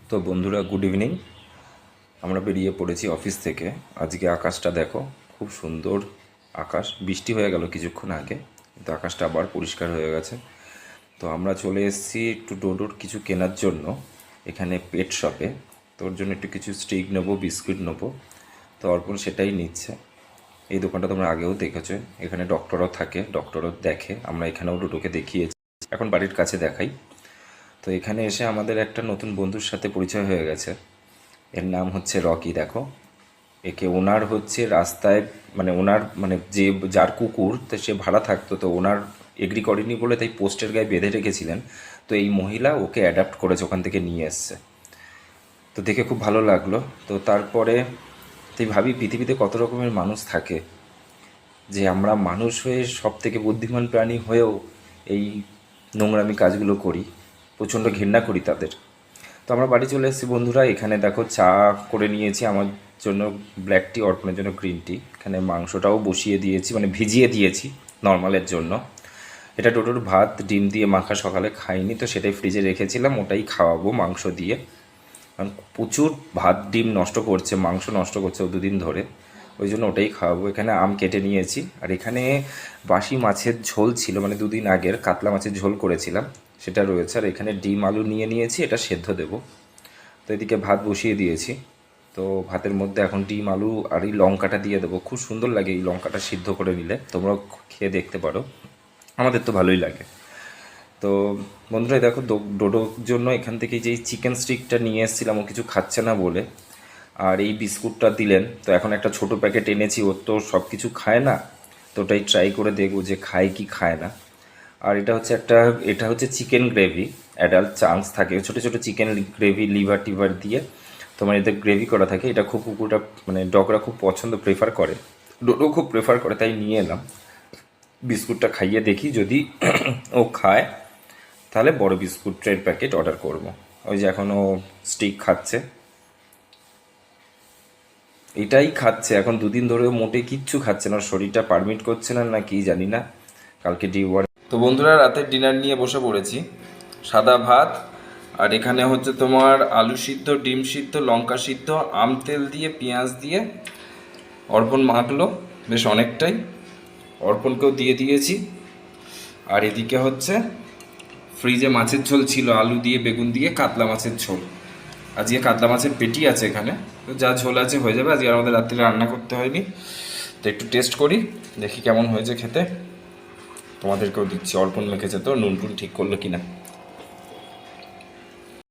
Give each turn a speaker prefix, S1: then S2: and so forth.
S1: তো বন্ধুরা, good evening. আমরা বেরিয়ে পড়েছি অফিস থেকে। আজকে আকাশটা দেখো, খুব সুন্দর আকাশ। বৃষ্টি হয়ে গেল কিছুক্ষণ আগে, কিন্তু আকাশটা আবার পরিষ্কার হয়ে গেছে। তো আমরা চলে এসেছি একটু ডোডোর কিছু কেনার জন্য এখানে পেট শপে। তোর জন্য একটু কিছু স্টিক নেবো, বিস্কুট নেবো। তো অর্পণ সেটাই নিচ্ছে। এই দোকানটা তোমরা আগেও দেখেছো, এখানে ডক্টরও থাকে, ডক্টরও দেখে। আমরা এখানেও ডোডোকে দেখিয়েছি, এখন বাড়ির কাছে দেখাই। তো এখানে এসে আমাদের একটা নতুন বন্ধুর সাথে পরিচয় হয়ে গেছে। এর নাম হচ্ছে রকি। দেখো, একে ওনার হচ্ছে রাস্তায়, মানে ওনার মানে যে যার কুকুর, তো সে ভাড়া থাকতো, তো ওনার এগ্রি করেনি বলে তাই পোস্টের গায়ে বেঁধে রেখেছিলেন। তো এই মহিলা ওকে অ্যাডাপ্ট করেছে, ওখান থেকে নিয়ে এসছে। তো দেখে খুব ভালো লাগলো। তো তারপরে তুই ভাবি, পৃথিবীতে কত রকমের মানুষ থাকে, যে আমরা মানুষ হয়ে সব থেকে বুদ্ধিমান প্রাণী হয়েও এই নোংরামি কাজগুলো করি। প্রচণ্ড ঘেন্না করি তাদের। তো আমরা বাড়ি চলে এসেছি বন্ধুরা। এখানে দেখো, চা করে নিয়েছি আমার জন্য ব্ল্যাক টি, অর্পণের জন্য গ্রিন টি। এখানে মাংসটাও বসিয়ে দিয়েছি, মানে ভিজিয়ে দিয়েছি নর্মালের জন্য। এটা টোটোর ভাত ডিম দিয়ে মাখা, সকালে খাইনি তো সেটাই ফ্রিজে রেখেছিলাম, ওটাই খাওয়াবো মাংস দিয়ে। কারণ প্রচুর ভাত ডিম নষ্ট করছে, মাংস নষ্ট করছে ও দুদিন ধরে, ওই জন্য ওটাই খাওয়াবো। এখানে আম কেটে নিয়েছি, আর এখানে বাসি মাছের ঝোল ছিল, মানে দুদিন আগের কাতলা মাছের ঝোল করেছিলাম, সেটা রয়েছে। আর এখানে ডিম আলু নিয়ে নিয়েছি, এটা সেদ্ধ দেবো। তো এদিকে ভাত বসিয়ে দিয়েছি। তো ভাতের মধ্যে এখন ডিম আলু আর এই লঙ্কাটা দিয়ে দেবো। খুব সুন্দর লাগে এই লঙ্কাটা সিদ্ধ করে নিলে, তোমরাও খেয়ে দেখতে পারো, আমাদের তো ভালোই লাগে। তো বন্ধুরা দেখো, ডোডোর জন্য এখান থেকে যে চিকেন স্টিকটা নিয়ে এসেছিলাম, ও কিছু খাচ্ছে না বলে, আর এই বিস্কুটটা দিলেন। তো এখন একটা ছোট প্যাকেট এনেছি, ওর তো সব কিছু খায় না, তো ওটাই ট্রাই করে দেখবো যে খায় কি খায় না। আর এটা হচ্ছে চিকেন গ্রেভি, অ্যাডাল্ট চান্স থাকে, ছোটো ছোটো চিকেন গ্রেভি, লিভার টিভার দিয়ে তোমার এতে গ্রেভি করা থাকে। এটা খুব কুকুরটা, মানে ডগরা খুব পছন্দ, প্রেফার করে, ডোডো খুব প্রেফার করে, তাই নিয়ে এলাম। বিস্কুটটা খাইয়ে দেখি, যদি ও খায় তাহলে বড় বিস্কুটের প্যাকেট অর্ডার করব। ওই যে এখনও স্টিক খাচ্ছে, এটাই খাচ্ছে এখন, দুদিন ধরেও মোটে কিচ্ছু খাচ্ছে না, শরীরটা পারমিট করছে না, না কি জানি না। কালকে ডিওয়ার। তো বন্ধুরা, রাতের ডিনার নিয়ে বসে পড়েছি। সাদা ভাত, আর এখানে হচ্ছে তোমার আলু সিদ্ধ, ডিম সিদ্ধ, লঙ্কা সিদ্ধ, আম তেল দিয়ে পেঁয়াজ দিয়ে অর্পণ মাখলো বেশ অনেকটাই, অর্পণকেও দিয়ে দিয়েছি। আর এদিকে হচ্ছে ফ্রিজে মাছের ঝোল ছিল, আলু দিয়ে বেগুন দিয়ে কাতলা মাছের ঝোল। আজকে কাতলা মাছের পেটি আছে এখানে, তো যা ঝোল আছে হয়ে যাবে। আজকে আর আমাদের রাত্রিরে রান্না করতে হয়নি। তো একটু টেস্ট করি, দেখি কেমন হয়েছে খেতে। তোমাদেরকেও দিচ্ছি। অর্পণ মেখেছে তো, নুন টুন ঠিক করলো কিনা।